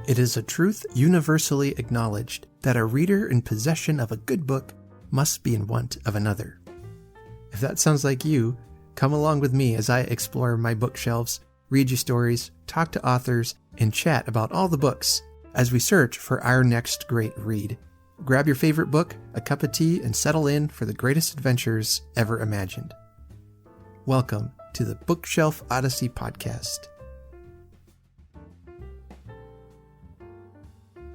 It is a truth universally acknowledged that a reader in possession of a good book must be in want of another. If that sounds like you, come along with me as I explore my bookshelves, read you stories, talk to authors, and chat about all the books as we search for our next great read. Grab your favorite book, a cup of tea, and settle in for the greatest adventures ever imagined. Welcome to the Bookshelf Odyssey podcast.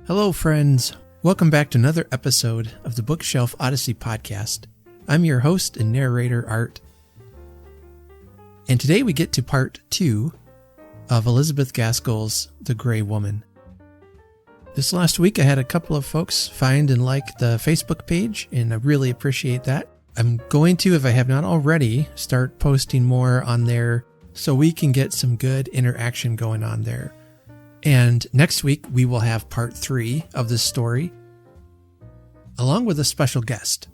Hello, friends. Welcome back to another episode of the Bookshelf Odyssey podcast. I'm your host and narrator, Art. And today we get to part 2 of Elizabeth Gaskell's The Grey Woman. This last week I had a couple of folks find and like the Facebook page, and I really appreciate that. I'm going to, if I have not already, start posting more on there so we can get some good interaction going on there. And next week, we will have part 3 of this story, along with a special guest.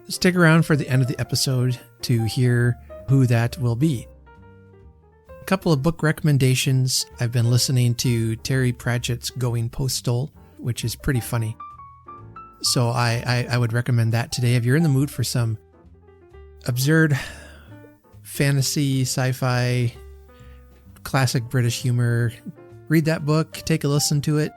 Stick around for the end of the episode to hear who that will be. A couple of book recommendations. I've been listening to Terry Pratchett's Going Postal, which is pretty funny. So I would recommend that today. If you're in the mood for some absurd fantasy, sci-fi, classic British humor, read that book, take a listen to it.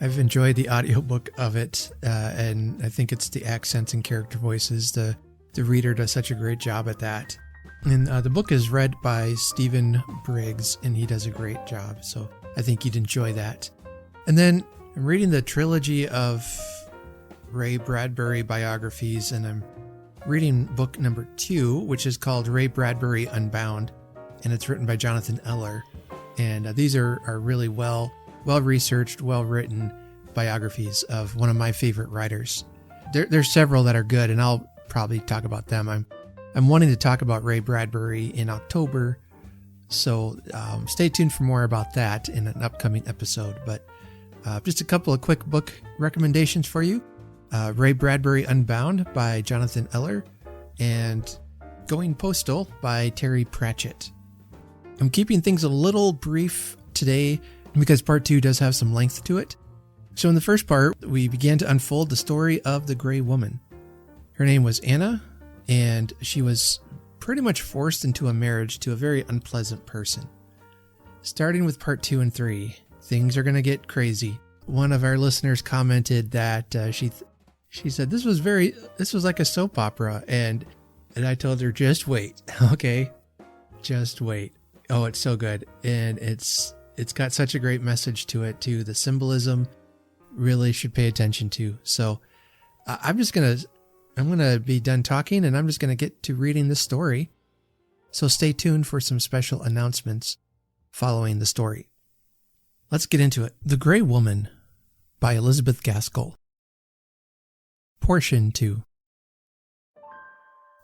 I've enjoyed the audiobook of it, and I think it's the accents and character voices. The reader does such a great job at that. And the book is read by Stephen Briggs, and he does a great job, so I think you'd enjoy that. And then I'm reading the trilogy of Ray Bradbury biographies, and I'm reading book number 2, which is called Ray Bradbury Unbound, and it's written by Jonathan Eller. And these are really well-researched, well-written biographies of one of my favorite writers. There's several that are good, and I'll probably talk about them. I'm wanting to talk about Ray Bradbury in October, so stay tuned for more about that in an upcoming episode. But just a couple of quick book recommendations for you. Ray Bradbury Unbound by Jonathan Eller, and Going Postal by Terry Pratchett. I'm keeping things a little brief today because part 2 does have some length to it. So in the first part, we began to unfold the story of the Grey Woman. Her name was Anna, and she was pretty much forced into a marriage to a very unpleasant person. Starting with part 2 and 3, things are going to get crazy. One of our listeners commented that she said this was like a soap opera, and I told her, just wait, okay, just wait. Oh, it's so good. And it's got such a great message to it too. The symbolism really should pay attention to. So I'm going to be done talking, and I'm just going to get to reading the story. So stay tuned for some special announcements following the story. Let's get into it. The Grey Woman by Elizabeth Gaskell. Portion 2.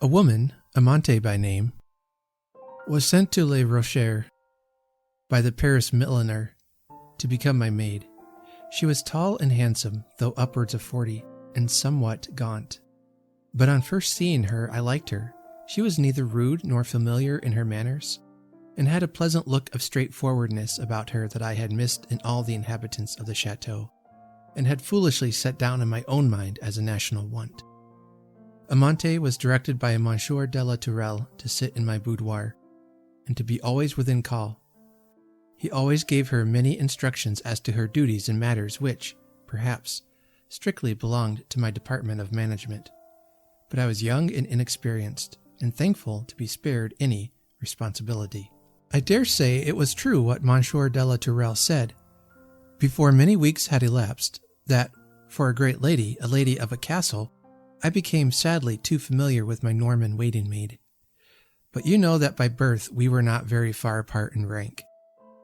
A woman, Amante by name, was sent to Les Rochers by the Paris milliner to become my maid. She was tall and handsome, though upwards of 40, and somewhat gaunt. But on first seeing her, I liked her. She was neither rude nor familiar in her manners, and had a pleasant look of straightforwardness about her that I had missed in all the inhabitants of the chateau, and had foolishly set down in my own mind as a national want. Amante was directed by Monsieur de la Tourelle to sit in my boudoir, and to be always within call. He always gave her many instructions as to her duties in matters which, perhaps, strictly belonged to my department of management. But I was young and inexperienced, and thankful to be spared any responsibility. I dare say it was true what Monsieur de la Tourelle said, before many weeks had elapsed, that, for a great lady, a lady of a castle, I became sadly too familiar with my Norman waiting maid. But you know that by birth we were not very far apart in rank.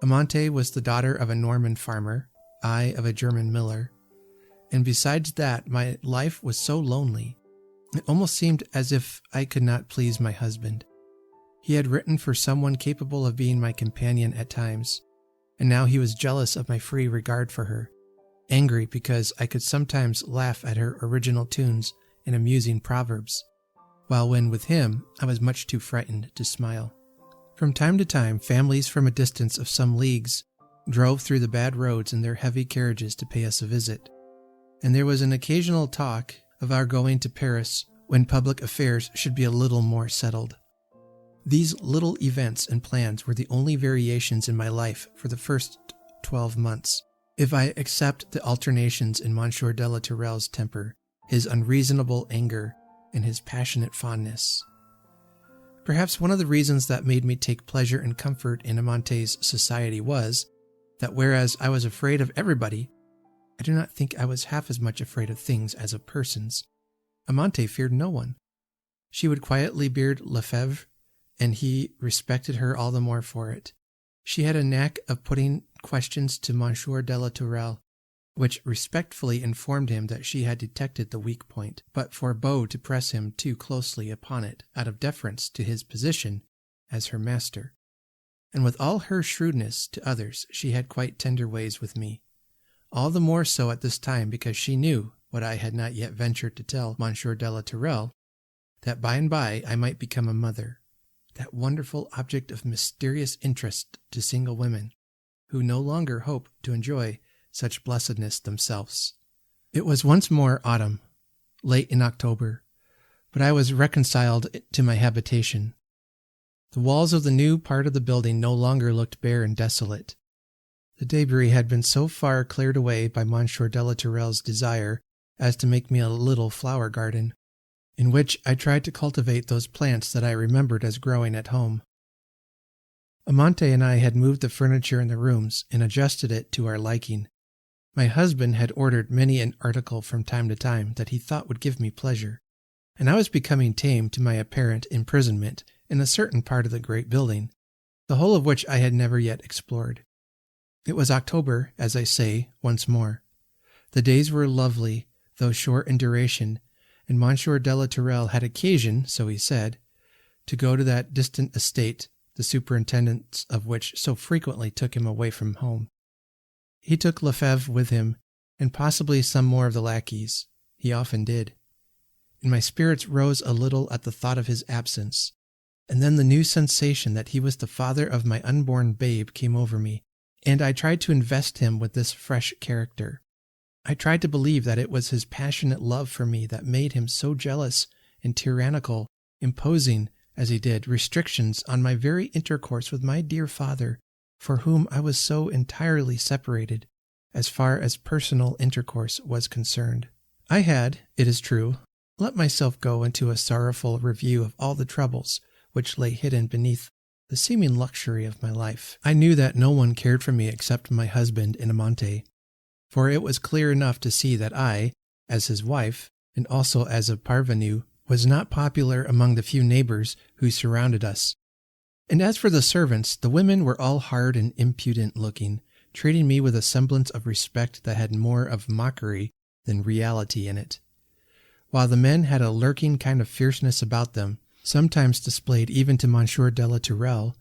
Amante was the daughter of a Norman farmer, I of a German miller, and besides that my life was so lonely, it almost seemed as if I could not please my husband. He had written for someone capable of being my companion at times, and now he was jealous of my free regard for her, angry because I could sometimes laugh at her original tunes and amusing proverbs, while when with him I was much too frightened to smile. From time to time, families from a distance of some leagues drove through the bad roads in their heavy carriages to pay us a visit, and there was an occasional talk of our going to Paris when public affairs should be a little more settled. These little events and plans were the only variations in my life for the first 12 months, if I except the alternations in Monsieur de la Tourelle's temper, his unreasonable anger, and his passionate fondness. Perhaps one of the reasons that made me take pleasure and comfort in Amante's society was that whereas I was afraid of everybody, I do not think I was half as much afraid of things as of persons. Amante feared no one. She would quietly beard Lefebvre, and he respected her all the more for it. She had a knack of putting questions to Monsieur de la Tourelle, which respectfully informed him that she had detected the weak point, but forbore to press him too closely upon it out of deference to his position as her master. And with all her shrewdness to others, she had quite tender ways with me. All the more so at this time because she knew, what I had not yet ventured to tell Monsieur de la Tourelle, that by and by I might become a mother, that wonderful object of mysterious interest to single women, who no longer hope to enjoy such blessedness themselves. It was once more autumn, late in October, but I was reconciled to my habitation. The walls of the new part of the building no longer looked bare and desolate. The debris had been so far cleared away by Monsieur de la Tourelle's desire as to make me a little flower garden, in which I tried to cultivate those plants that I remembered as growing at home. Amante and I had moved the furniture in the rooms and adjusted it to our liking. My husband had ordered many an article from time to time that he thought would give me pleasure, and I was becoming tame to my apparent imprisonment in a certain part of the great building, the whole of which I had never yet explored. It was October, as I say, once more. The days were lovely, though short in duration, and Monsieur de la Tourelle had occasion, so he said, to go to that distant estate, the superintendence of which so frequently took him away from home. He took Lefebvre with him, and possibly some more of the lackeys. He often did. And my spirits rose a little at the thought of his absence, and then the new sensation that he was the father of my unborn babe came over me, and I tried to invest him with this fresh character. I tried to believe that it was his passionate love for me that made him so jealous and tyrannical, imposing, as he did, restrictions on my very intercourse with my dear father, for whom I was so entirely separated, as far as personal intercourse was concerned. I had, it is true, let myself go into a sorrowful review of all the troubles which lay hidden beneath the seeming luxury of my life. I knew that no one cared for me except my husband and Amante, for it was clear enough to see that I, as his wife, and also as a parvenu, was not popular among the few neighbors who surrounded us. And as for the servants, the women were all hard and impudent looking, treating me with a semblance of respect that had more of mockery than reality in it, while the men had a lurking kind of fierceness about them, sometimes displayed even to Monsieur de la Tourelle,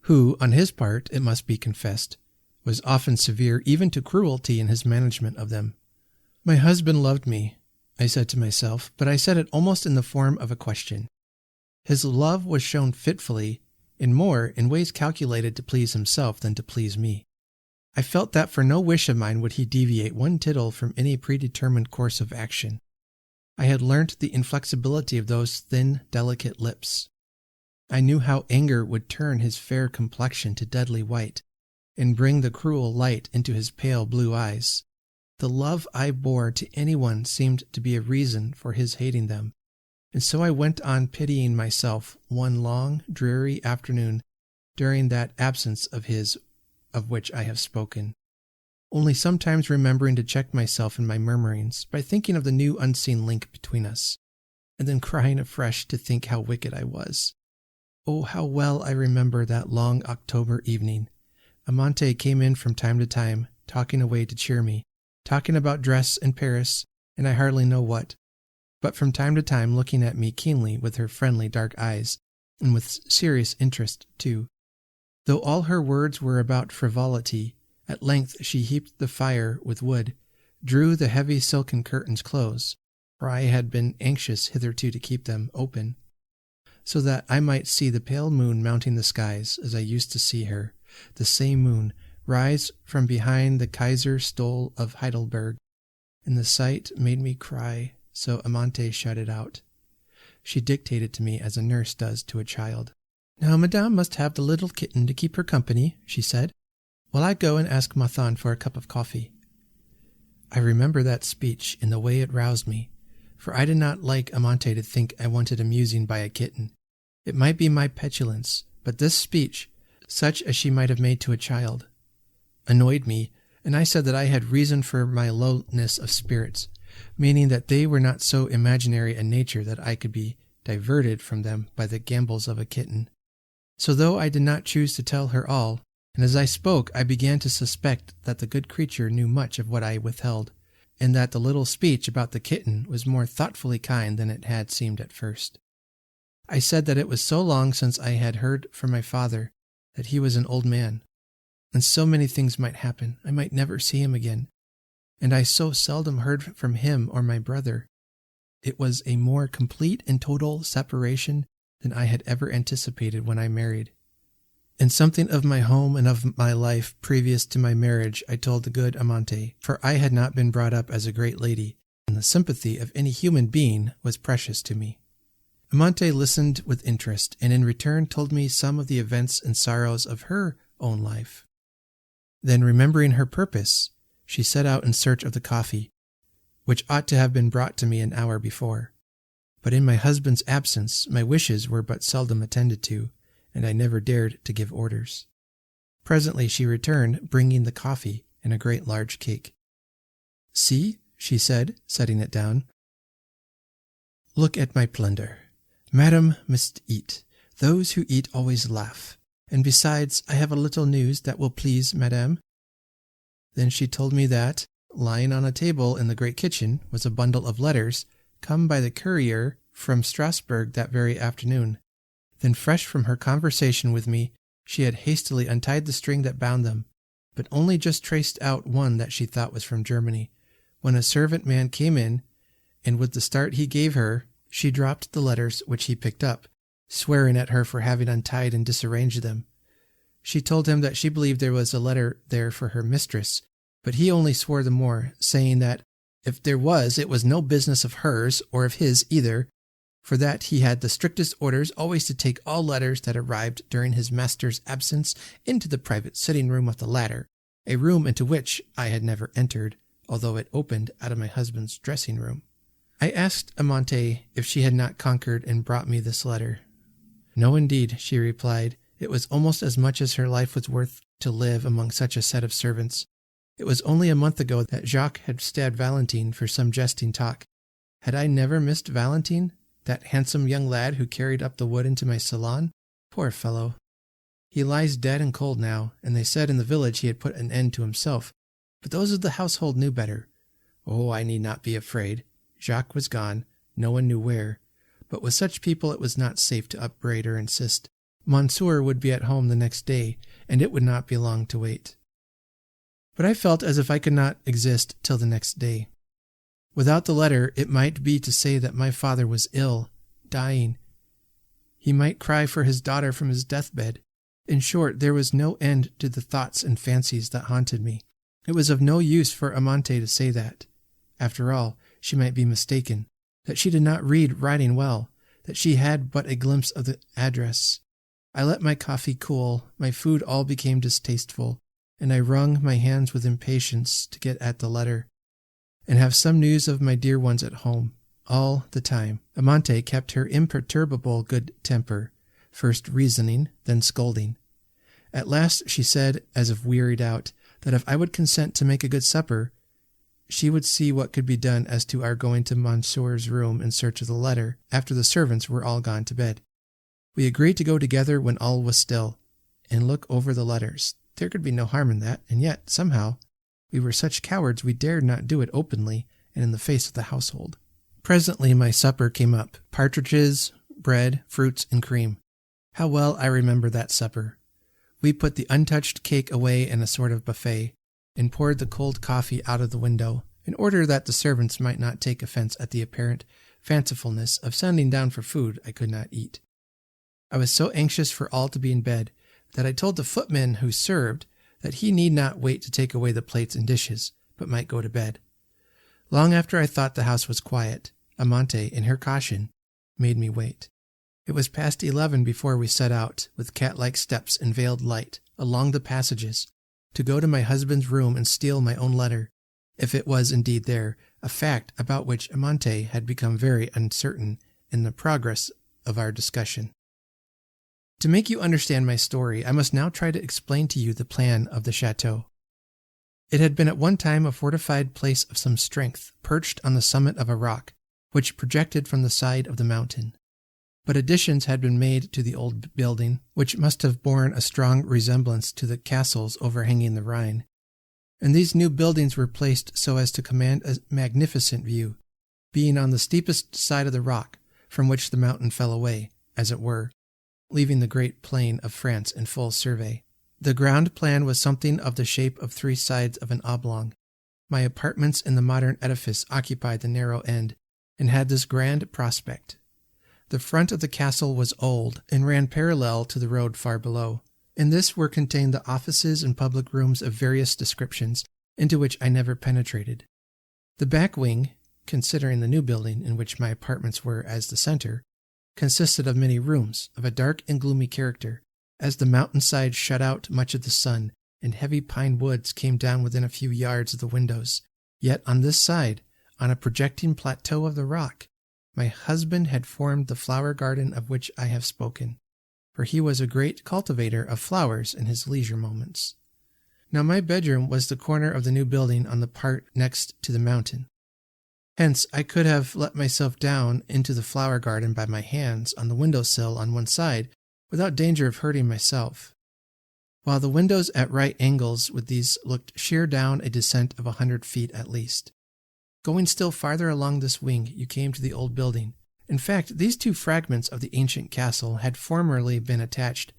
who, on his part, it must be confessed, was often severe even to cruelty in his management of them. My husband loved me, I said to myself, but I said it almost in the form of a question. His love was shown fitfully, and more in ways calculated to please himself than to please me. I felt that for no wish of mine would he deviate one tittle from any predetermined course of action. I had learnt the inflexibility of those thin, delicate lips. I knew how anger would turn his fair complexion to deadly white, and bring the cruel light into his pale blue eyes. The love I bore to anyone seemed to be a reason for his hating them, and so I went on pitying myself one long, dreary afternoon during that absence of his of which I have spoken, only sometimes remembering to check myself in my murmurings by thinking of the new unseen link between us, and then crying afresh to think how wicked I was. Oh, how well I remember that long October evening. Amante came in from time to time, talking away to cheer me, talking about dress and Paris, and I hardly know what, but from time to time looking at me keenly with her friendly dark eyes, and with serious interest too. Though all her words were about frivolity, at length she heaped the fire with wood, drew the heavy silken curtains close, for I had been anxious hitherto to keep them open, so that I might see the pale moon mounting the skies as I used to see her, the same moon rise from behind the Kaiser Stole of Heidelberg, and the sight made me cry, so Amante shut it out. She dictated to me as a nurse does to a child. "Now, Madame must have the little kitten to keep her company," she said, "while I go and ask Marthon for a cup of coffee." I remember that speech in the way it roused me, for I did not like Amante to think I wanted amusing by a kitten. It might be my petulance, but this speech, such as she might have made to a child, annoyed me, and I said that I had reason for my lowness of spirits, meaning that they were not so imaginary a nature that I could be diverted from them by the gambols of a kitten. So though I did not choose to tell her all, and as I spoke I began to suspect that the good creature knew much of what I withheld, and that the little speech about the kitten was more thoughtfully kind than it had seemed at first. I said that it was so long since I had heard from my father, that he was an old man, and so many things might happen, I might never see him again, and I so seldom heard from him or my brother. It was a more complete and total separation than I had ever anticipated when I married. And something of my home and of my life previous to my marriage I told the good Amante, for I had not been brought up as a great lady, and the sympathy of any human being was precious to me. Amante listened with interest, and in return told me some of the events and sorrows of her own life. Then, remembering her purpose, she set out in search of the coffee, which ought to have been brought to me an hour before. But in my husband's absence my wishes were but seldom attended to, and I never dared to give orders. Presently she returned, bringing the coffee and a great large cake. "See," she said, setting it down. "Look at my plunder. Madame must eat. Those who eat always laugh. And besides, I have a little news that will please Madame." Then she told me that, lying on a table in the great kitchen, was a bundle of letters come by the courier from Strasbourg that very afternoon. Then, fresh from her conversation with me, she had hastily untied the string that bound them, but only just traced out one that she thought was from Germany, when a servant man came in, and with the start he gave her, she dropped the letters which he picked up, swearing at her for having untied and disarranged them. She told him that she believed there was a letter there for her mistress, but he only swore the more, saying that if there was, it was no business of hers or of his either, for that he had the strictest orders always to take all letters that arrived during his master's absence into the private sitting room of the latter, a room into which I had never entered, although it opened out of my husband's dressing room. I asked Amante if she had not conquered and brought me this letter. "No, indeed," she replied. "It was almost as much as her life was worth to live among such a set of servants. It was only a month ago that Jacques had stabbed Valentine for some jesting talk. Had I never missed Valentine, that handsome young lad who carried up the wood into my salon? Poor fellow! He lies dead and cold now, and they said in the village he had put an end to himself, but those of the household knew better. Oh, I need not be afraid. Jacques was gone, no one knew where, but with such people it was not safe to upbraid or insist. Monsieur would be at home the next day, and it would not be long to wait. But I felt as if I could not exist till the next day. Without the letter, it might be to say that my father was ill, dying. He might cry for his daughter from his deathbed. In short, there was no end to the thoughts and fancies that haunted me. It was of no use for Amante to say that. After all, she might be mistaken, that she did not read writing well, that she had but a glimpse of the address. I let my coffee cool, my food all became distasteful, and I wrung my hands with impatience to get at the letter, and have some news of my dear ones at home. All the time, Amante kept her imperturbable good temper, first reasoning, then scolding. At last she said, as if wearied out, that if I would consent to make a good supper, she would see what could be done as to our going to Monsieur's room in search of the letter, after the servants were all gone to bed. We agreed to go together when all was still, and look over the letters. There could be no harm in that, and yet, somehow, we were such cowards we dared not do it openly and in the face of the household. Presently my supper came up, partridges, bread, fruits, and cream. How well I remember that supper. We put the untouched cake away in a sort of buffet, and poured the cold coffee out of the window, in order that the servants might not take offense at the apparent fancifulness of sending down for food I could not eat. I was so anxious for all to be in bed that I told the footman who served that he need not wait to take away the plates and dishes, but might go to bed. Long after I thought the house was quiet, Amante, in her caution, made me wait. It was past 11 before we set out, with cat-like steps and veiled light, along the passages, to go to my husband's room and steal my own letter, if it was indeed there, a fact about which Amante had become very uncertain in the progress of our discussion. To make you understand my story, I must now try to explain to you the plan of the chateau. It had been at one time a fortified place of some strength, perched on the summit of a rock, which projected from the side of the mountain. But additions had been made to the old building, which must have borne a strong resemblance to the castles overhanging the Rhine. And these new buildings were placed so as to command a magnificent view, being on the steepest side of the rock, from which the mountain fell away, as it were, leaving the great plain of France in full survey. The ground plan was something of the shape of 3 sides of an oblong. My apartments in the modern edifice occupied the narrow end, and had this grand prospect. The front of the castle was old, and ran parallel to the road far below. In this were contained the offices and public rooms of various descriptions, into which I never penetrated. The back wing, considering the new building in which my apartments were as the center, consisted of many rooms, of a dark and gloomy character, as the mountainside shut out much of the sun, and heavy pine woods came down within a few yards of the windows. Yet on this side, on a projecting plateau of the rock, my husband had formed the flower garden of which I have spoken, for he was a great cultivator of flowers in his leisure moments. Now my bedroom was the corner of the new building on the part next to the mountain. Hence I could have let myself down into the flower garden by my hands on the window-sill on one side without danger of hurting myself, while the windows at right angles with these looked sheer down a descent of 100 feet at least. Going still farther along this wing, you came to the old building. In fact, these 2 fragments of the ancient castle had formerly been attached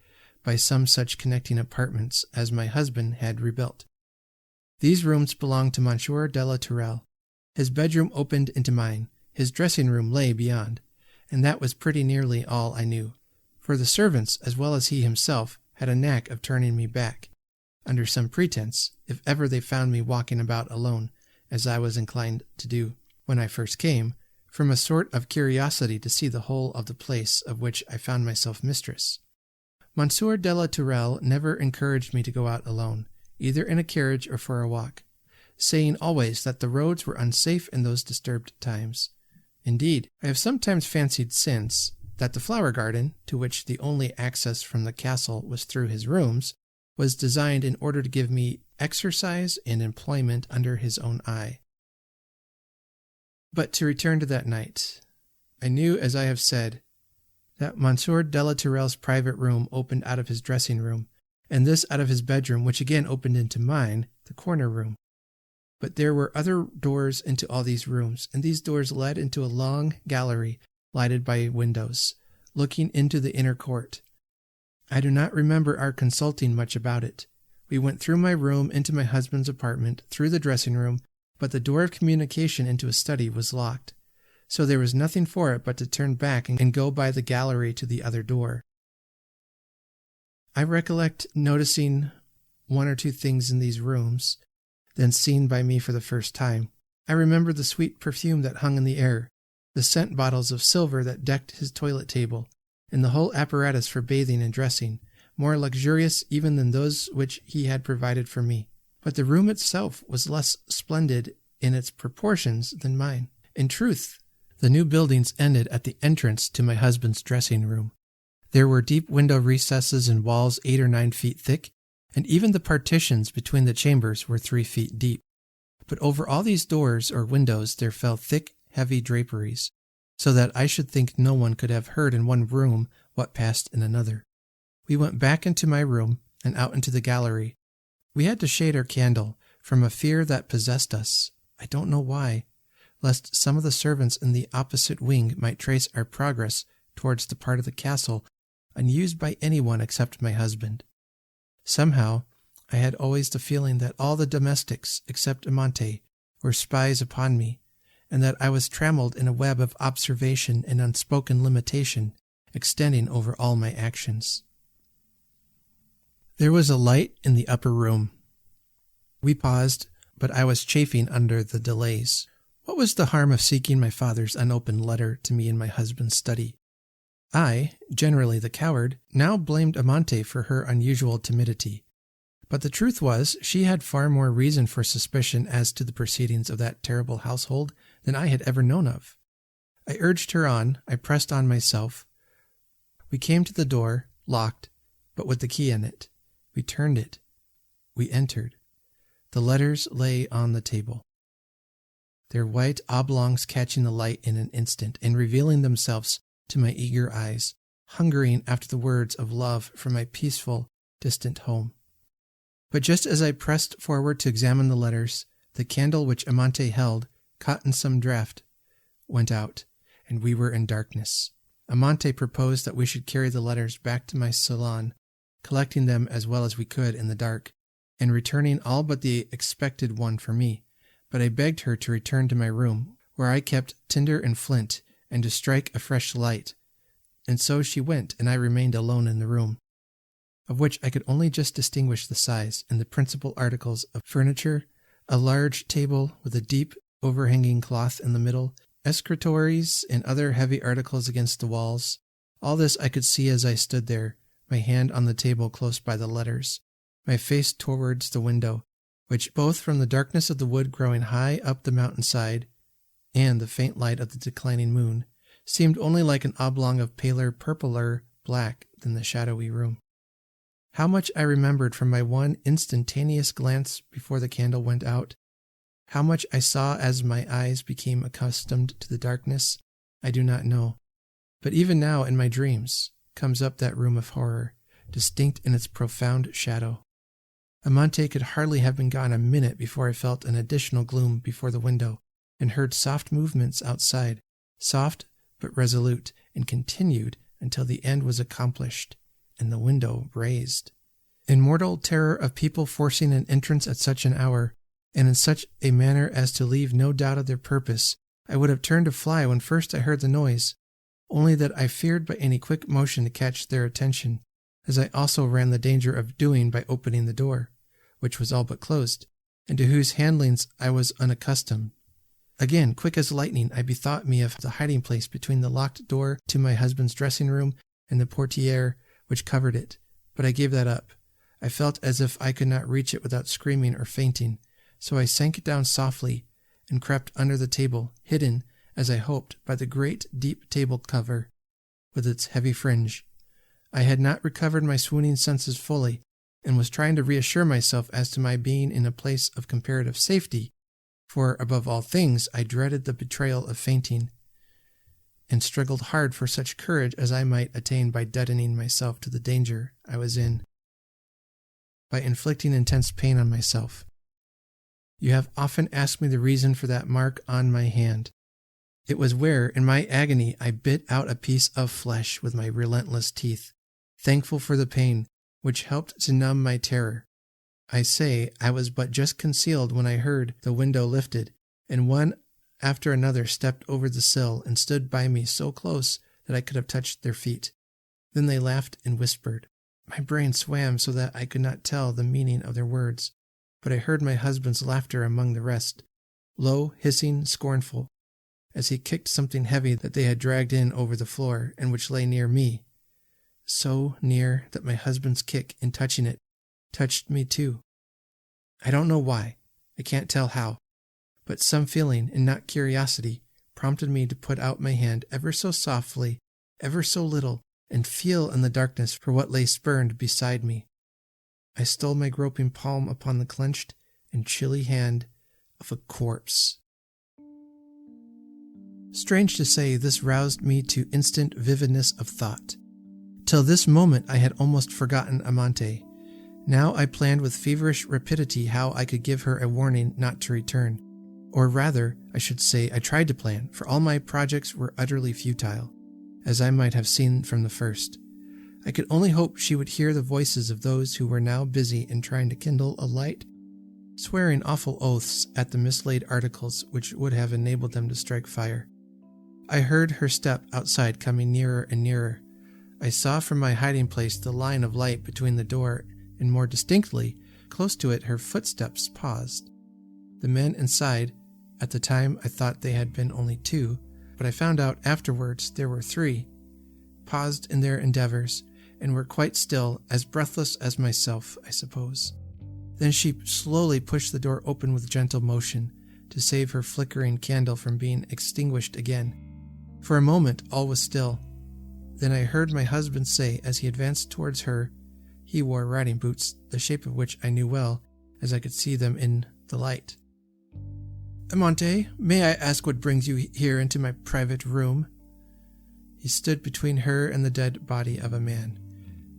by some such connecting apartments as my husband had rebuilt. These rooms belonged to Monsieur de la Tourelle. His bedroom opened into mine. His dressing room lay beyond, and that was pretty nearly all I knew, for the servants, as well as he himself, had a knack of turning me back, under some pretense, if ever they found me walking about alone, as I was inclined to do when I first came, from a sort of curiosity to see the whole of the place of which I found myself mistress. Monsieur de la Tourelle never encouraged me to go out alone, either in a carriage or for a walk, saying always that the roads were unsafe in those disturbed times. Indeed, I have sometimes fancied since that the flower garden, to which the only access from the castle was through his rooms, was designed in order to give me exercise and employment under his own eye. But to return to that night, I knew, as I have said, that Monsieur de la Tourelle's private room opened out of his dressing room, and this out of his bedroom, which again opened into mine, the corner room. But there were other doors into all these rooms, and these doors led into a long gallery lighted by windows, looking into the inner court. I do not remember our consulting much about it. We went through my room into my husband's apartment, through the dressing room, but the door of communication into his study was locked, so there was nothing for it but to turn back and go by the gallery to the other door. I recollect noticing 1 or 2 things in these rooms, then seen by me for the first time. I remember the sweet perfume that hung in the air, the scent bottles of silver that decked his toilet table, and the whole apparatus for bathing and dressing, more luxurious even than those which he had provided for me. But the room itself was less splendid in its proportions than mine. In truth, the new buildings ended at the entrance to my husband's dressing room. There were deep window recesses and walls 8 or 9 feet thick, and even the partitions between the chambers were 3 feet deep. But over all these doors or windows there fell thick, heavy draperies, so that I should think no one could have heard in one room what passed in another. We went back into my room and out into the gallery. We had to shade our candle from a fear that possessed us, I don't know why, lest some of the servants in the opposite wing might trace our progress towards the part of the castle unused by anyone except my husband. Somehow, I had always the feeling that all the domestics, except Amante, were spies upon me, and that I was trammelled in a web of observation and unspoken limitation extending over all my actions. There was a light in the upper room, We paused, but I was chafing under the delays. What was the harm of seeking my father's unopened letter to me in my husband's study? I, generally the coward, now blamed Amante for her unusual timidity. But the truth was, she had far more reason for suspicion as to the proceedings of that terrible household than I had ever known of. I urged her on, I pressed on myself. We came to the door, locked, but with the key in it. We turned it. We entered. The letters lay on the table, their white oblongs catching the light in an instant and revealing themselves to my eager eyes, hungering after the words of love from my peaceful, distant home. But just as I pressed forward to examine the letters, the candle which Amante held, caught in some draught, went out, and we were in darkness. Amante proposed that we should carry the letters back to my salon, collecting them as well as we could in the dark, and returning all but the expected one for me. But I begged her to return to my room, where I kept tinder and flint, and to strike a fresh light. And so she went, and I remained alone in the room, of which I could only just distinguish the size and the principal articles of furniture, a large table with a deep overhanging cloth in the middle, escritoires and other heavy articles against the walls. All this I could see as I stood there, my hand on the table close by the letters, my face towards the window, which, both from the darkness of the wood growing high up the mountainside and the faint light of the declining moon, seemed only like an oblong of paler, purpler black than the shadowy room. How much I remembered from my one instantaneous glance before the candle went out, how much I saw as my eyes became accustomed to the darkness, I do not know. But even now in my dreams comes up that room of horror, distinct in its profound shadow. Amante could hardly have been gone a minute before I felt an additional gloom before the window, and heard soft movements outside, soft but resolute, and continued until the end was accomplished, and the window raised. In mortal terror of people forcing an entrance at such an hour, and in such a manner as to leave no doubt of their purpose, I would have turned to fly when first I heard the noise, only that I feared by any quick motion to catch their attention, as I also ran the danger of doing by opening the door, which was all but closed, and to whose handlings I was unaccustomed. Again, quick as lightning, I bethought me of the hiding place between the locked door to my husband's dressing room and the portiere which covered it, but I gave that up. I felt as if I could not reach it without screaming or fainting, so I sank down softly and crept under the table, hidden, as I hoped, by the great deep table cover with its heavy fringe. I had not recovered my swooning senses fully, and was trying to reassure myself as to my being in a place of comparative safety, for above all things I dreaded the betrayal of fainting, and struggled hard for such courage as I might attain by deadening myself to the danger I was in, by inflicting intense pain on myself. You have often asked me the reason for that mark on my hand. It was where, in my agony, I bit out a piece of flesh with my relentless teeth, thankful for the pain, which helped to numb my terror. I say I was but just concealed when I heard the window lifted, and one after another stepped over the sill and stood by me so close that I could have touched their feet. Then they laughed and whispered. My brain swam so that I could not tell the meaning of their words, but I heard my husband's laughter among the rest, low, hissing, scornful, as he kicked something heavy that they had dragged in over the floor and which lay near me, so near that my husband's kick, in touching it, touched me too. I don't know why, I can't tell how, but some feeling, and not curiosity, prompted me to put out my hand ever so softly, ever so little, and feel in the darkness for what lay spurned beside me. I stole my groping palm upon the clenched and chilly hand of a corpse. Strange to say, this roused me to instant vividness of thought. Till this moment I had almost forgotten Amante. Now I planned with feverish rapidity how I could give her a warning not to return. Or rather, I should say, I tried to plan, for all my projects were utterly futile, as I might have seen from the first. I could only hope she would hear the voices of those who were now busy in trying to kindle a light, swearing awful oaths at the mislaid articles which would have enabled them to strike fire. I heard her step outside coming nearer and nearer. I saw from my hiding place the line of light between the door and more distinctly close to it, her footsteps paused. The men inside, at the time I thought they had been only 2, but I found out afterwards there were 3, paused in their endeavors, and were quite still, as breathless as myself, I suppose. Then she slowly pushed the door open with gentle motion, to save her flickering candle from being extinguished again. For a moment all was still. Then I heard my husband say, as he advanced towards her, he wore riding boots, the shape of which I knew well, as I could see them in the light. "Amante, may I ask what brings you here into my private room?" He stood between her and the dead body of a man,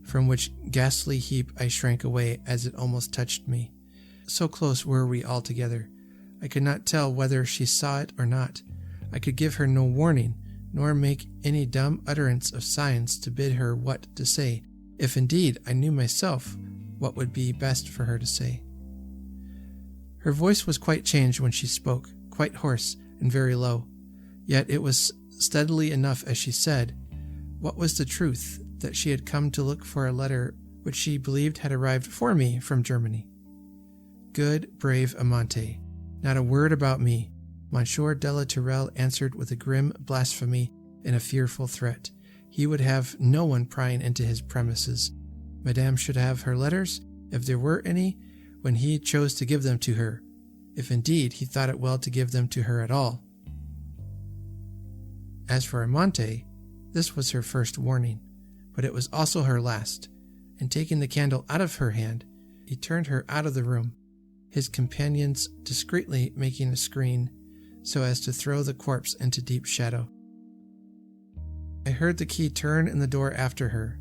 from which ghastly heap I shrank away as it almost touched me. So close were we all together. I could not tell whether she saw it or not. I could give her no warning, nor make any dumb utterance of signs to bid her what to say, if indeed I knew myself what would be best for her to say. Her voice was quite changed when she spoke, quite hoarse and very low, yet it was steadily enough as she said, what was the truth, that she had come to look for a letter which she believed had arrived for me from Germany. Good, brave Amante, not a word about me. Monsieur de la Tourelle answered with a grim blasphemy and a fearful threat. He would have no one prying into his premises. Madame should have her letters, if there were any, when he chose to give them to her, if indeed he thought it well to give them to her at all. As for Amante, this was her first warning, but it was also her last, and taking the candle out of her hand, he turned her out of the room, his companions discreetly making a screen so as to throw the corpse into deep shadow. I heard the key turn in the door after her.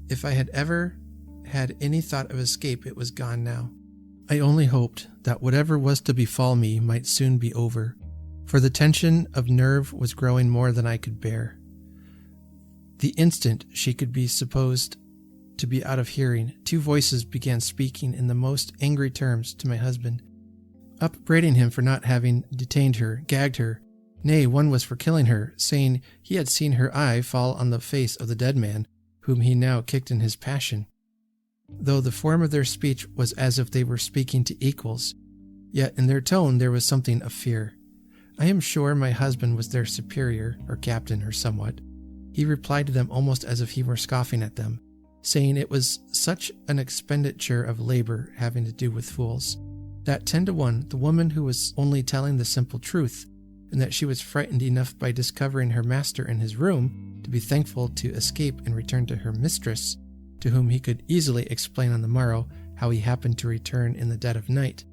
If I had ever had any thought of escape, it was gone now. I only hoped that whatever was to befall me might soon be over, for the tension of nerve was growing more than I could bear. The instant she could be supposed to be out of hearing, 2 voices began speaking in the most angry terms to my husband, upbraiding him for not having detained her, gagged her. Nay, one was for killing her, saying he had seen her eye fall on the face of the dead man, whom he now kicked in his passion. Though the form of their speech was as if they were speaking to equals, yet in their tone there was something of fear. I am sure my husband was their superior, or captain, or somewhat. He replied to them almost as if he were scoffing at them, saying it was such an expenditure of labor having to do with fools, that 10 to 1 the woman who was only telling the simple truth, and that she was frightened enough by discovering her master in his room to be thankful to escape and return to her mistress, to whom he could easily explain on the morrow how he happened to return in the dead of night.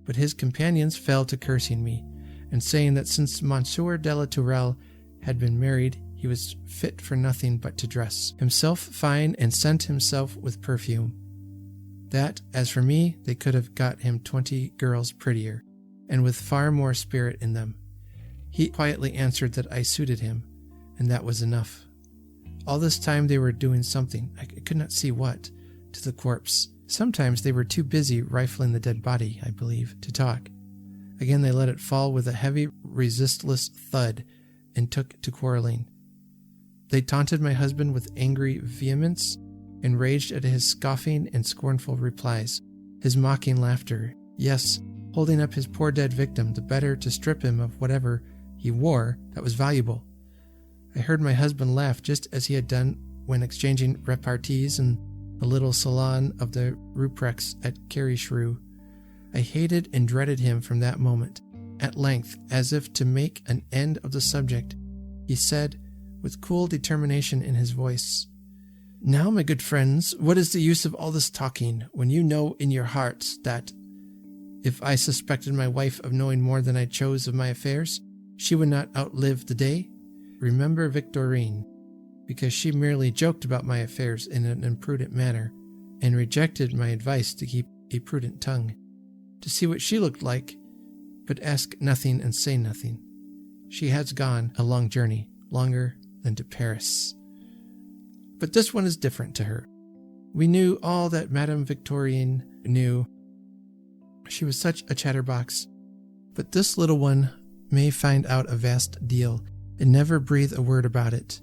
But his companions fell to cursing me, and saying that since Monsieur de la Tourelle had been married, he was fit for nothing but to dress himself fine and scent himself with perfume. That, as for me, they could have got him 20 girls prettier, and with far more spirit in them. He quietly answered that I suited him, and that was enough. All this time they were doing something, I could not see what, to the corpse. Sometimes they were too busy rifling the dead body, I believe, to talk. Again they let it fall with a heavy, resistless thud, and took to quarreling. They taunted my husband with angry vehemence, and raged at his scoffing and scornful replies, his mocking laughter, yes, holding up his poor dead victim the better to strip him of whatever he wore that was valuable. I heard my husband laugh just as he had done when exchanging repartees in the little salon of the Ruprechts at Carishrew. I hated and dreaded him from that moment. At length, as if to make an end of the subject, he said, with cool determination in his voice, "Now, my good friends, what is the use of all this talking, when you know in your hearts that, if I suspected my wife of knowing more than I chose of my affairs, she would not outlive the day? Remember Victorian, because she merely joked about my affairs in an imprudent manner, and rejected my advice to keep a prudent tongue, to see what she looked like, but ask nothing and say nothing. She has gone a long journey, longer than to Paris. But this one is different to her. We knew all that Madame Victorian knew. She was such a chatterbox, but this little one may find out a vast deal and never breathe a word about it.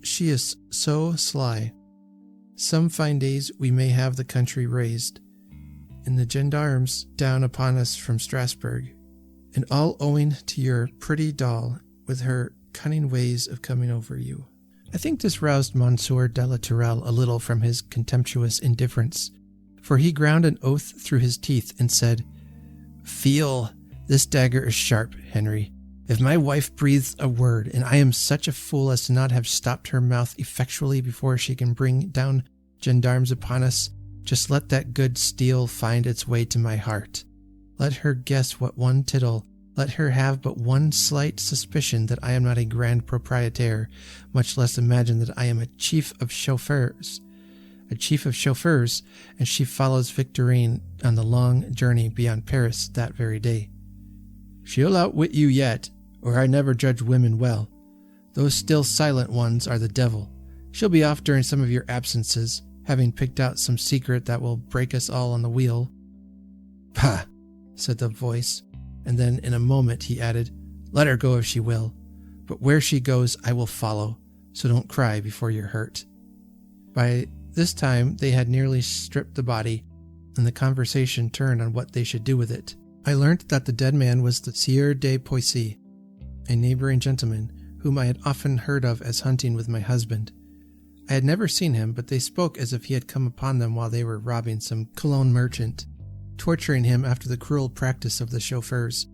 She is so sly. Some fine days we may have the country raised. and the gendarmes down upon us from Strasbourg, and all owing to your pretty doll with her cunning ways of coming over you." I think this roused Monsieur de la Tourelle a little from his contemptuous indifference, for he ground an oath through his teeth and said, "Feel, this dagger is sharp, Henry. If my wife breathes a word, and I am such a fool as to not have stopped her mouth effectually before she can bring down gendarmes upon us, just let that good steel find its way to my heart. Let her guess what one tittle, let her have but one slight suspicion that I am not a grand proprietaire, much less imagine that I am a chief of chauffeurs. And she follows Victorian on the long journey beyond Paris that very day. She'll outwit you yet, or I never judge women well. Those still silent ones are the devil. She'll be off during some of your absences, having picked out some secret that will break us all on the wheel." "Pah!" said the voice, and then in a moment he added, "Let her go if she will, but where she goes I will follow, so don't cry before you're hurt." By this time they had nearly stripped the body, and the conversation turned on what they should do with it. I learnt that the dead man was the Sieur de Poissy, a neighboring gentleman whom I had often heard of as hunting with my husband. I had never seen him, but they spoke as if he had come upon them while they were robbing some Cologne merchant, torturing him after the cruel practice of the chauffeurs,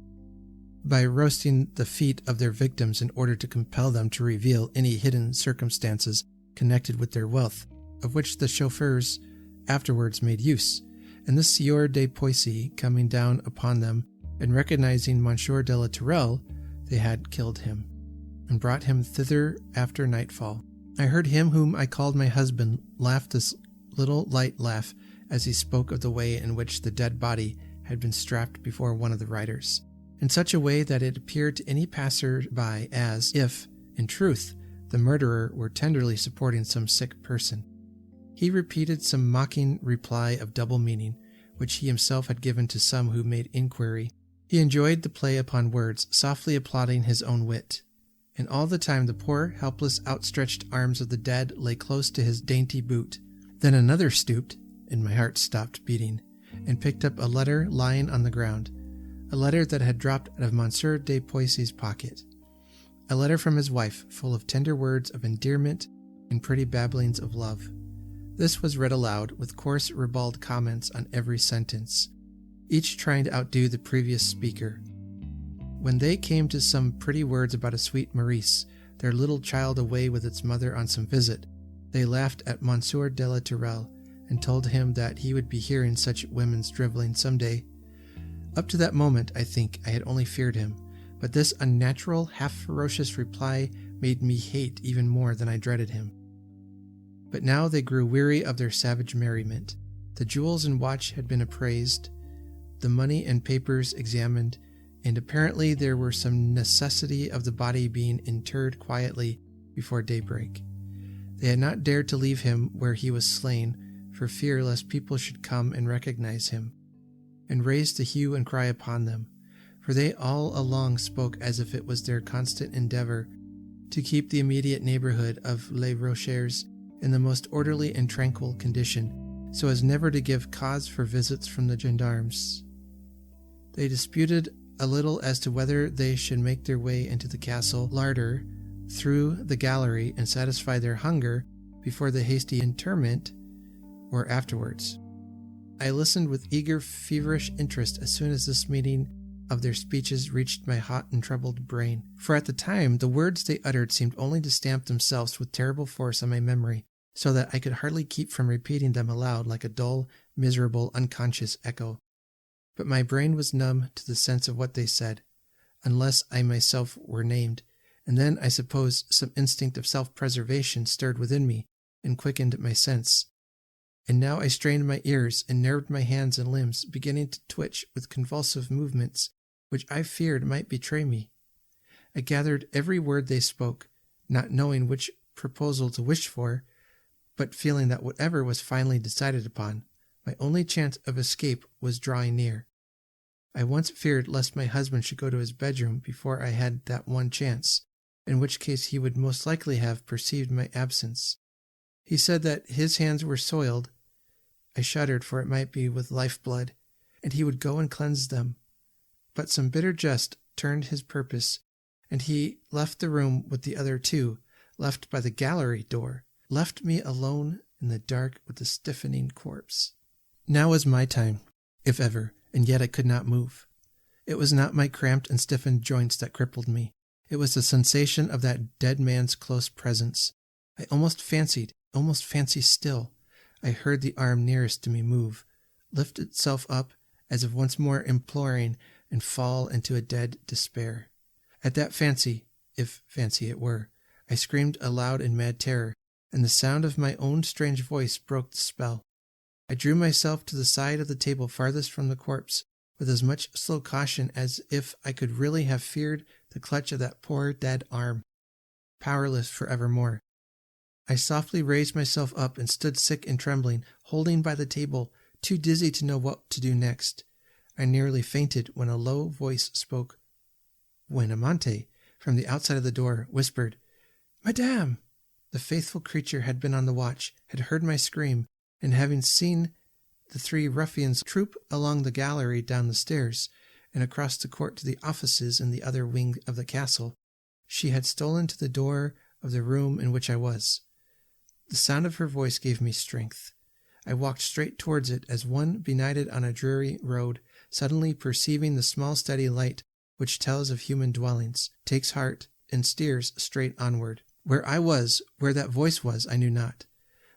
by roasting the feet of their victims in order to compel them to reveal any hidden circumstances connected with their wealth, of which the chauffeurs afterwards made use. And the Sieur de Poissy, coming down upon them and recognizing Monsieur de la Tourelle, they had killed him, and brought him thither after nightfall. I heard him whom I called my husband laugh this little light laugh as he spoke of the way in which the dead body had been strapped before one of the riders, in such a way that it appeared to any passer-by as if, in truth, the murderer were tenderly supporting some sick person. He repeated some mocking reply of double meaning, which he himself had given to some who made inquiry. He enjoyed the play upon words, softly applauding his own wit. And all the time the poor, helpless, outstretched arms of the dead lay close to his dainty boot. Then another stooped, and my heart stopped beating, and picked up a letter lying on the ground, a letter that had dropped out of Monsieur de Poissy's pocket. A letter from his wife, full of tender words of endearment and pretty babblings of love. This was read aloud, with coarse, ribald comments on every sentence, each trying to outdo the previous speaker. When they came to some pretty words about a sweet Maurice, their little child away with its mother on some visit, they laughed at Monsieur de la Tourelle, and told him that he would be hearing such women's drivelling some day. Up to that moment, I think, I had only feared him, but this unnatural, half-ferocious reply made me hate even more than I dreaded him. But now they grew weary of their savage merriment. The jewels and watch had been appraised, the money and papers examined, and apparently there were some necessity of the body being interred quietly before daybreak. They had not dared to leave him where he was slain, for fear lest people should come and recognize him, and raise the hue and cry upon them, for they all along spoke as if it was their constant endeavor to keep the immediate neighborhood of Les Rochers in the most orderly and tranquil condition, so as never to give cause for visits from the gendarmes. They disputed a little as to whether they should make their way into the castle larder through the gallery and satisfy their hunger before the hasty interment, or afterwards. I listened with eager, feverish interest as soon as this meeting of their speeches reached my hot and troubled brain, for at the time the words they uttered seemed only to stamp themselves with terrible force on my memory, so that I could hardly keep from repeating them aloud like a dull, miserable, unconscious echo. But my brain was numb to the sense of what they said, unless I myself were named, and then I suppose some instinct of self-preservation stirred within me and quickened my sense. And now I strained my ears and nerved my hands and limbs, beginning to twitch with convulsive movements which I feared might betray me. I gathered every word they spoke, not knowing which proposal to wish for, but feeling that whatever was finally decided upon, my only chance of escape was drawing near. I once feared lest my husband should go to his bedroom before I had that one chance, in which case he would most likely have perceived my absence. He said that his hands were soiled. I shuddered, for it might be with life-blood, and he would go and cleanse them. But some bitter jest turned his purpose, and he left the room with the other two, left by the gallery door, left me alone in the dark with the stiffening corpse. Now was my time, if ever, and yet I could not move. It was not my cramped and stiffened joints that crippled me. It was the sensation of that dead man's close presence. I almost fancy still, I heard the arm nearest to me move, lift itself up as if once more imploring, and fall into a dead despair. At that fancy, if fancy it were, I screamed aloud in mad terror, and the sound of my own strange voice broke the spell. I drew myself to the side of the table farthest from the corpse, with as much slow caution as if I could really have feared the clutch of that poor dead arm, powerless for evermore. I softly raised myself up and stood sick and trembling, holding by the table, too dizzy to know what to do next. I nearly fainted when a low voice spoke. When Amante, from the outside of the door, whispered, "Madame!" The faithful creature had been on the watch, had heard my scream, and having seen the three ruffians troop along the gallery down the stairs and across the court to the offices in the other wing of the castle, she had stolen to the door of the room in which I was. The sound of her voice gave me strength. I walked straight towards it as one benighted on a dreary road, suddenly perceiving the small steady light which tells of human dwellings, takes heart, and steers straight onward. Where I was, where that voice was, I knew not,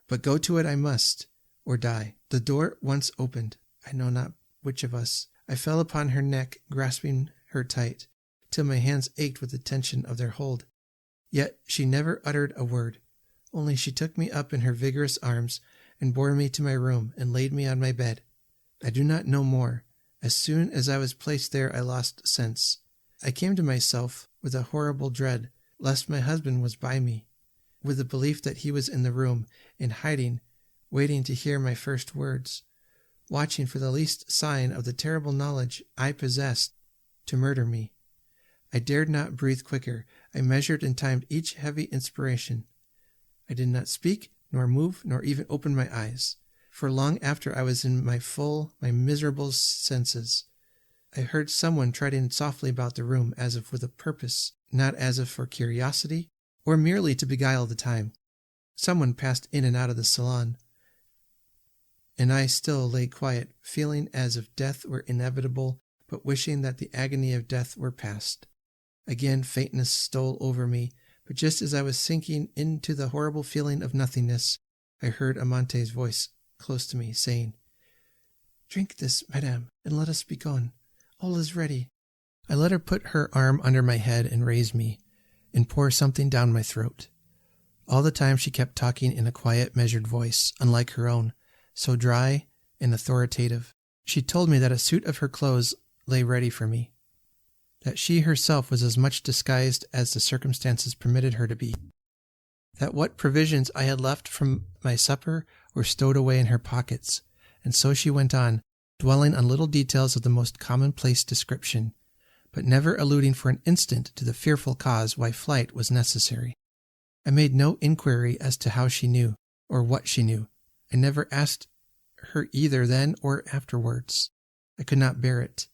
but go to it I must, or die. The door once opened, I know not which of us. I fell upon her neck, grasping her tight, till my hands ached with the tension of their hold. Yet she never uttered a word, only she took me up in her vigorous arms and bore me to my room and laid me on my bed. I do not know more. As soon as I was placed there I lost sense. I came to myself with a horrible dread lest my husband was by me, with the belief that he was in the room, in hiding, waiting to hear my first words, watching for the least sign of the terrible knowledge I possessed to murder me. I dared not breathe quicker. I measured and timed each heavy inspiration. I did not speak, nor move, nor even open my eyes. For long after I was in my miserable senses. I heard someone treading softly about the room as if with a purpose, not as if for curiosity, or merely to beguile the time. Someone passed in and out of the salon, and I still lay quiet, feeling as if death were inevitable, but wishing that the agony of death were past. Again faintness stole over me, but just as I was sinking into the horrible feeling of nothingness, I heard Amante's voice close to me, saying, "Drink this, madame, and let us be gone. All is ready." I let her put her arm under my head and raise me, and pour something down my throat. All the time she kept talking in a quiet, measured voice, unlike her own, so dry and authoritative. She told me that a suit of her clothes lay ready for me, that she herself was as much disguised as the circumstances permitted her to be, that what provisions I had left from my supper were stowed away in her pockets, and so she went on, dwelling on little details of the most commonplace description, but never alluding for an instant to the fearful cause why flight was necessary. I made no inquiry as to how she knew, or what she knew. I never asked her either then or afterwards. I could not bear it.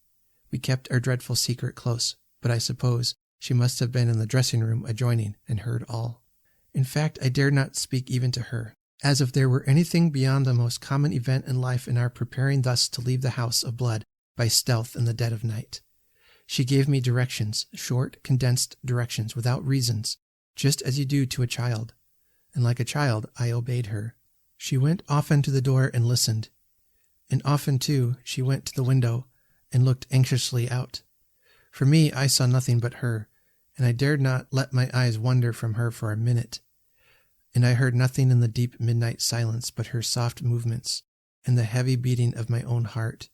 We kept our dreadful secret close, but I suppose she must have been in the dressing-room adjoining and heard all. In fact, I dared not speak even to her, as if there were anything beyond the most common event in life in our preparing thus to leave the house of blood by stealth in the dead of night. She gave me directions, short, condensed directions, without reasons, just as you do to a child, and like a child I obeyed her. She went often to the door and listened, and often, too, she went to the window and looked anxiously out. For me, I saw nothing but her, and I dared not let my eyes wander from her for a minute, and I heard nothing in the deep midnight silence but her soft movements and the heavy beating of my own heart.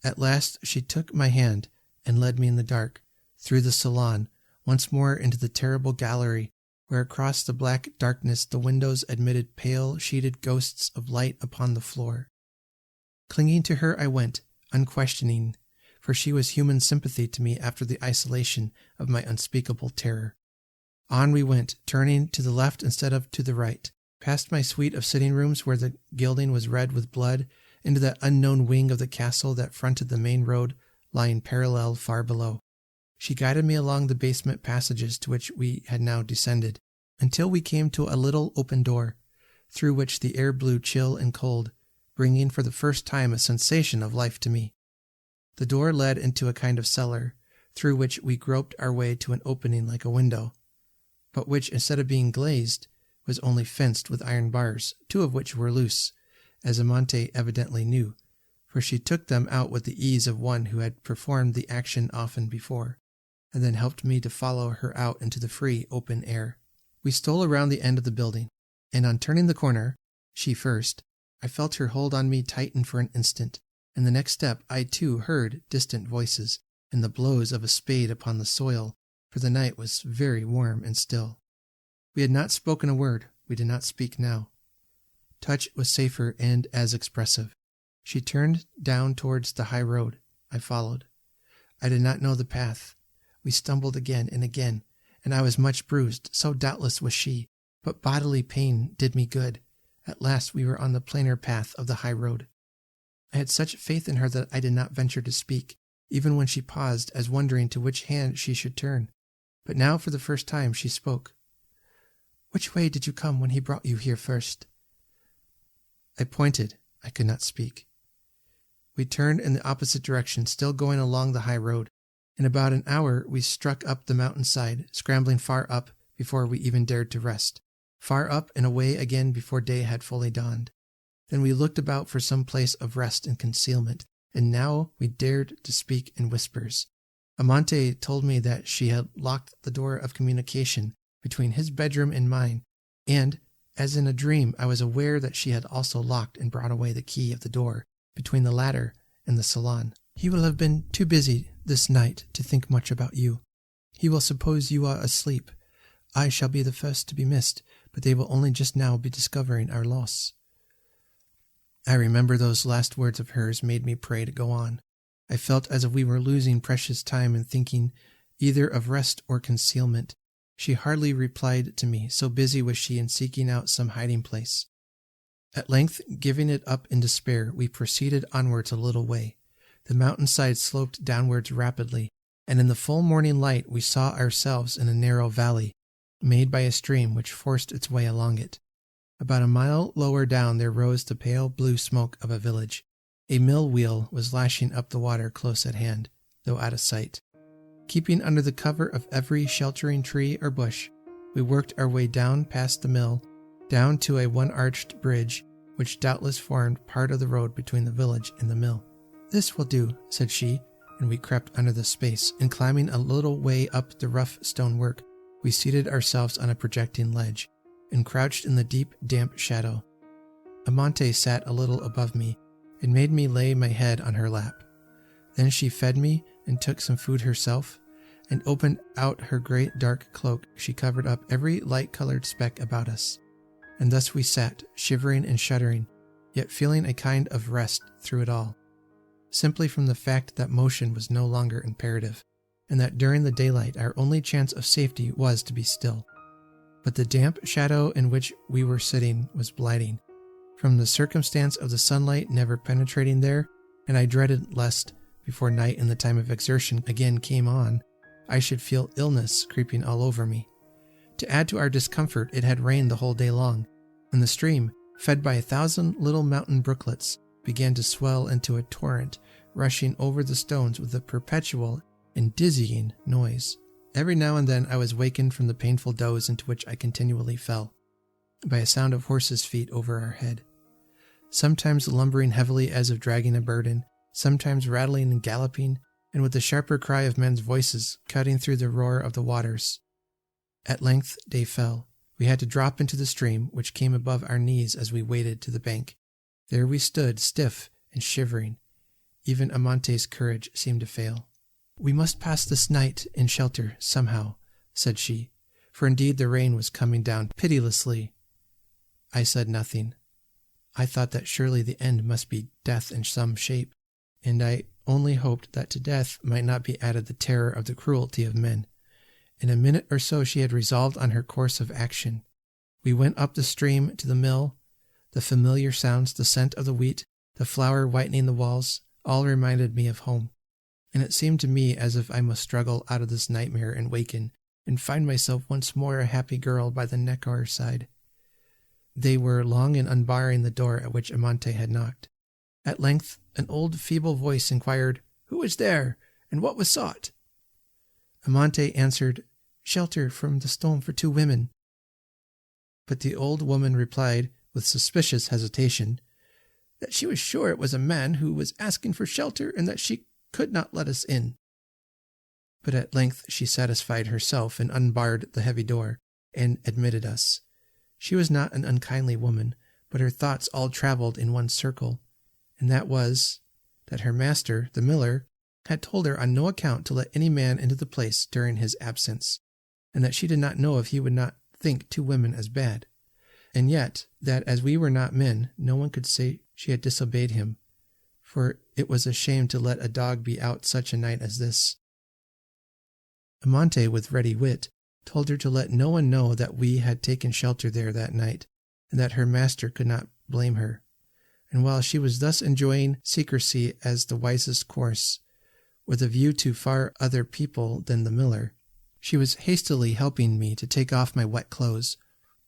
At last she took my hand and led me in the dark, through the salon, once more into the terrible gallery, where across the black darkness the windows admitted pale, sheeted ghosts of light upon the floor. Clinging to her I went, unquestioning, for she was human sympathy to me after the isolation of my unspeakable terror. On we went, turning to the left instead of to the right, past my suite of sitting rooms where the gilding was red with blood, into that unknown wing of the castle that fronted the main road lying parallel far below. She guided me along the basement passages to which we had now descended, until we came to a little open door, through which the air blew chill and cold, bringing for the first time a sensation of life to me. The door led into a kind of cellar, through which we groped our way to an opening like a window, but which, instead of being glazed, was only fenced with iron bars, 2 of which were loose, as Amante evidently knew, for she took them out with the ease of one who had performed the action often before, and then helped me to follow her out into the free, open air. We stole around the end of the building, and on turning the corner, she first, I felt her hold on me tighten for an instant, and the next step I too heard distant voices and the blows of a spade upon the soil, for the night was very warm and still. We had not spoken a word. We did not speak now. Touch was safer and as expressive. She turned down towards the high road. I followed. I did not know the path. We stumbled again and again, and I was much bruised, so doubtless was she, but bodily pain did me good. At last we were on the plainer path of the high road. I had such faith in her that I did not venture to speak, even when she paused, as wondering to which hand she should turn. But now for the first time she spoke. "Which way did you come when he brought you here first?" I pointed. I could not speak. We turned in the opposite direction, still going along the high road. In about an hour we struck up the mountainside, scrambling far up before we even dared to rest, far up and away again before day had fully dawned. Then we looked about for some place of rest and concealment, and now we dared to speak in whispers. Amante told me that she had locked the door of communication between his bedroom and mine, and, as in a dream, I was aware that she had also locked and brought away the key of the door between the latter and the salon. "He will have been too busy this night to think much about you. He will suppose you are asleep. I shall be the first to be missed, but they will only just now be discovering our loss." I remember those last words of hers made me pray to go on. I felt as if we were losing precious time in thinking either of rest or concealment. She hardly replied to me, so busy was she in seeking out some hiding place. At length, giving it up in despair, we proceeded onwards a little way. The mountainside sloped downwards rapidly, and in the full morning light we saw ourselves in a narrow valley, made by a stream which forced its way along it. About a mile lower down there rose the pale blue smoke of a village. A mill wheel was lashing up the water close at hand, though out of sight. Keeping under the cover of every sheltering tree or bush, we worked our way down past the mill, down to a one-arched bridge, which doubtless formed part of the road between the village and the mill. "This will do," said she, and we crept under the space, and climbing a little way up the rough stonework, we seated ourselves on a projecting ledge, and crouched in the deep, damp shadow. Amante sat a little above me, and made me lay my head on her lap. Then she fed me and took some food herself, and opened out her great dark cloak. She covered up every light-colored speck about us. And thus we sat, shivering and shuddering, yet feeling a kind of rest through it all, simply from the fact that motion was no longer imperative, and that during the daylight our only chance of safety was to be still. But the damp shadow in which we were sitting was blighting, from the circumstance of the sunlight never penetrating there, and I dreaded lest, before night and the time of exertion again came on, I should feel illness creeping all over me. To add to our discomfort, it had rained the whole day long, and the stream, fed by 1,000 little mountain brooklets, began to swell into a torrent, rushing over the stones with a perpetual and dizzying noise. Every now and then I was wakened from the painful doze into which I continually fell, by a sound of horses' feet over our head, sometimes lumbering heavily as if dragging a burden, sometimes rattling and galloping, and with the sharper cry of men's voices cutting through the roar of the waters. At length day fell. We had to drop into the stream, which came above our knees as we waded to the bank. There we stood, stiff and shivering. Even Amante's courage seemed to fail. "We must pass this night in shelter somehow," said she, for indeed the rain was coming down pitilessly. I said nothing. I thought that surely the end must be death in some shape, and I only hoped that to death might not be added the terror of the cruelty of men. In a minute or so she had resolved on her course of action. We went up the stream to the mill. The familiar sounds, the scent of the wheat, the flower whitening the walls, all reminded me of home, and it seemed to me as if I must struggle out of this nightmare and waken, and find myself once more a happy girl by the Neckar side. They were long in unbarring the door at which Amante had knocked. At length an old feeble voice inquired, "Who is there, and what was sought?" Amante answered, "Shelter from the storm for 2 women." But the old woman replied, with suspicious hesitation, that she was sure it was a man who was asking for shelter, and that she could not let us in. But at length she satisfied herself and unbarred the heavy door, and admitted us. She was not an unkindly woman, but her thoughts all travelled in one circle, and that was, that her master, the miller, had told her on no account to let any man into the place during his absence, and that she did not know if he would not think 2 women as bad, and yet that as we were not men, no one could say she had disobeyed him, for it was a shame to let a dog be out such a night as this. Amante, with ready wit, told her to let no one know that we had taken shelter there that night, and that her master could not blame her. And while she was thus enjoying secrecy as the wisest course, with a view to far other people than the miller, she was hastily helping me to take off my wet clothes,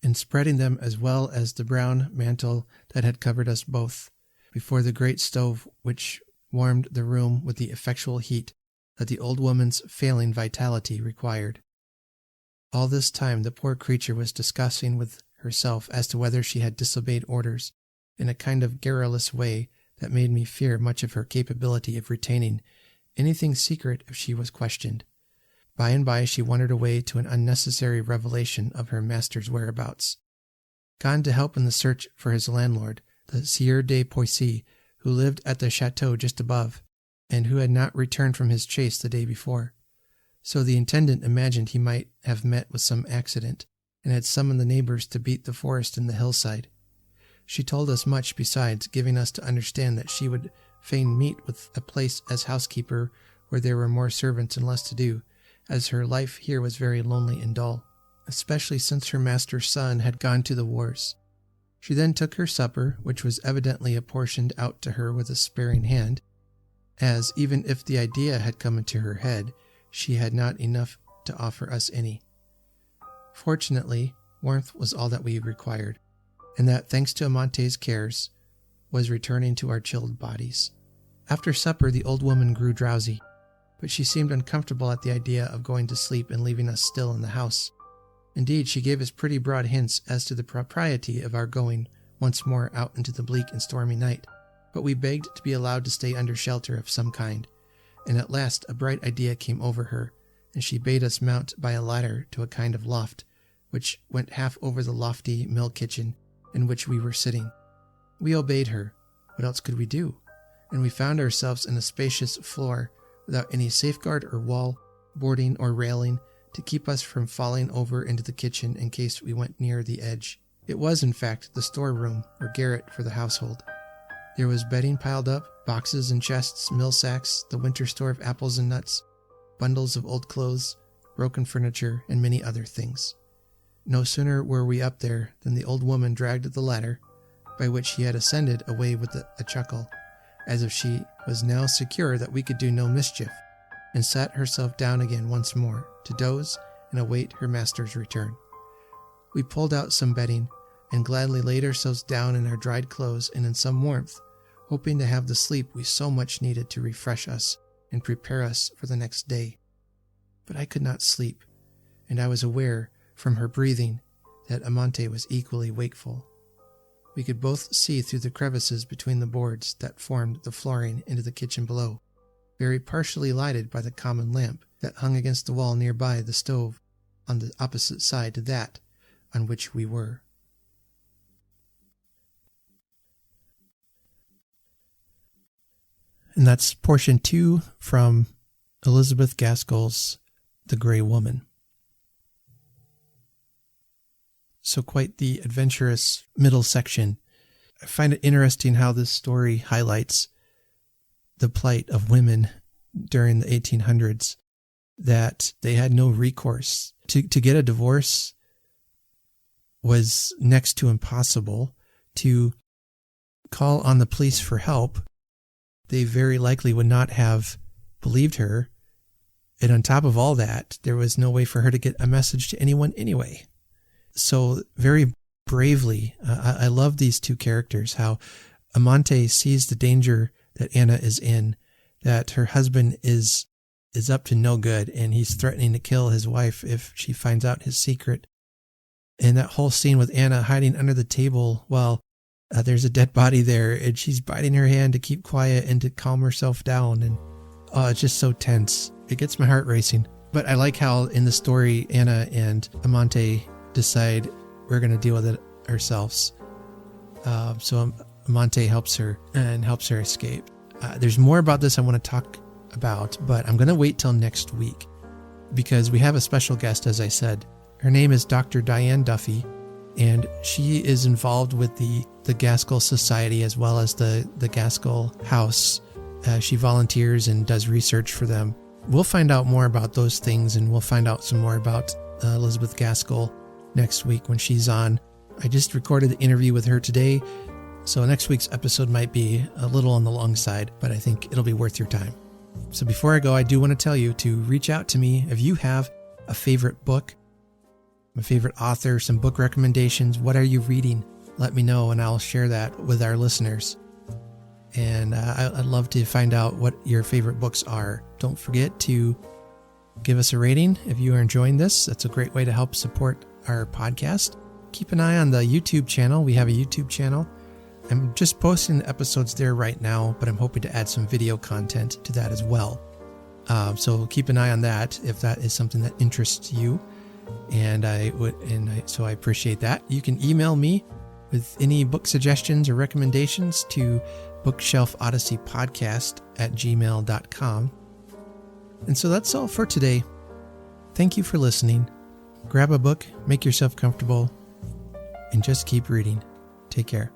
and spreading them as well as the brown mantle that had covered us both, before the great stove which warmed the room with the effectual heat that the old woman's failing vitality required. All this time the poor creature was discussing with herself as to whether she had disobeyed orders, in a kind of garrulous way that made me fear much of her capability of retaining anything secret if she was questioned. By and by she wandered away to an unnecessary revelation of her master's whereabouts. Gone to help in the search for his landlord, the Sieur de Poissy, who lived at the chateau just above, and who had not returned from his chase the day before. So the intendant imagined he might have met with some accident, and had summoned the neighbors to beat the forest and the hillside. She told us much besides, giving us to understand that she would fain meet with a place as housekeeper where there were more servants and less to do, as her life here was very lonely and dull, especially since her master's son had gone to the wars. She then took her supper, which was evidently apportioned out to her with a sparing hand, as, even if the idea had come into her head, she had not enough to offer us any. Fortunately, warmth was all that we required, and that, thanks to Amante's cares, was returning to our chilled bodies. After supper the old woman grew drowsy, but she seemed uncomfortable at the idea of going to sleep and leaving us still in the house. Indeed, she gave us pretty broad hints as to the propriety of our going once more out into the bleak and stormy night, but we begged to be allowed to stay under shelter of some kind, and at last a bright idea came over her, and she bade us mount by a ladder to a kind of loft, which went half over the lofty mill kitchen in which we were sitting. We obeyed her. What else could we do? And we found ourselves in a spacious floor, without any safeguard or wall, boarding or railing, to keep us from falling over into the kitchen in case we went near the edge. It was, in fact, the storeroom or garret for the household. There was bedding piled up, boxes and chests, mill sacks, the winter store of apples and nuts, bundles of old clothes, broken furniture, and many other things. No sooner were we up there than the old woman dragged the ladder, by which she had ascended, away with a chuckle, as if she was now secure that we could do no mischief, and sat herself down again once more, to doze and await her master's return. We pulled out some bedding, and gladly laid ourselves down in our dried clothes and in some warmth, hoping to have the sleep we so much needed to refresh us and prepare us for the next day. But I could not sleep, and I was aware, from her breathing, that Amante was equally wakeful. We could both see through the crevices between the boards that formed the flooring into the kitchen below, very partially lighted by the common lamp that hung against the wall nearby the stove on the opposite side to that on which we were. And that's portion 2 from Elizabeth Gaskell's The Grey Woman. So quite the adventurous middle section. I find it interesting how this story highlights the plight of women during the 1800s, that they had no recourse. To get a divorce was next to impossible. To call on the police for help, they very likely would not have believed her. And on top of all that, there was no way for her to get a message to anyone anyway. So very bravely, I love these two characters, how Amante sees the danger that Anna is in, that her husband is up to no good, and he's threatening to kill his wife if she finds out his secret. And that whole scene with Anna hiding under the table while there's a dead body there, and she's biting her hand to keep quiet and to calm herself down. And it's just so tense. It gets my heart racing. But I like how in the story, Anna and Amante decide we're going to deal with it ourselves. So Amante helps her and helps her escape. There's more about this I want to talk about, but I'm going to wait till next week because we have a special guest, as I said. Her name is Dr. Diane Duffy, and she is involved with the Gaskell Society as well as the Gaskell House. She volunteers and does research for them. We'll find out more about those things, and we'll find out some more about Elizabeth Gaskell next week when she's on. I just recorded the interview with her today, so next week's episode might be a little on the long side, but I think it'll be worth your time. So before I go, I do want to tell you to reach out to me if you have a favorite book, a favorite author, some book recommendations. What are you reading? Let me know, and I'll share that with our listeners. And I'd love to find out what your favorite books are. Don't forget to give us a rating if you are enjoying this. That's a great way to help support our podcast. Keep an eye on the YouTube channel. We have a YouTube channel. I'm just posting the episodes there right now, but I'm hoping to add some video content to that as well. So keep an eye on that if that is something that interests you. So I appreciate that. You can email me with any book suggestions or recommendations to bookshelfodysseypodcast@gmail.com. And so that's all for today. Thank you for listening. Grab a book, make yourself comfortable, and just keep reading. Take care.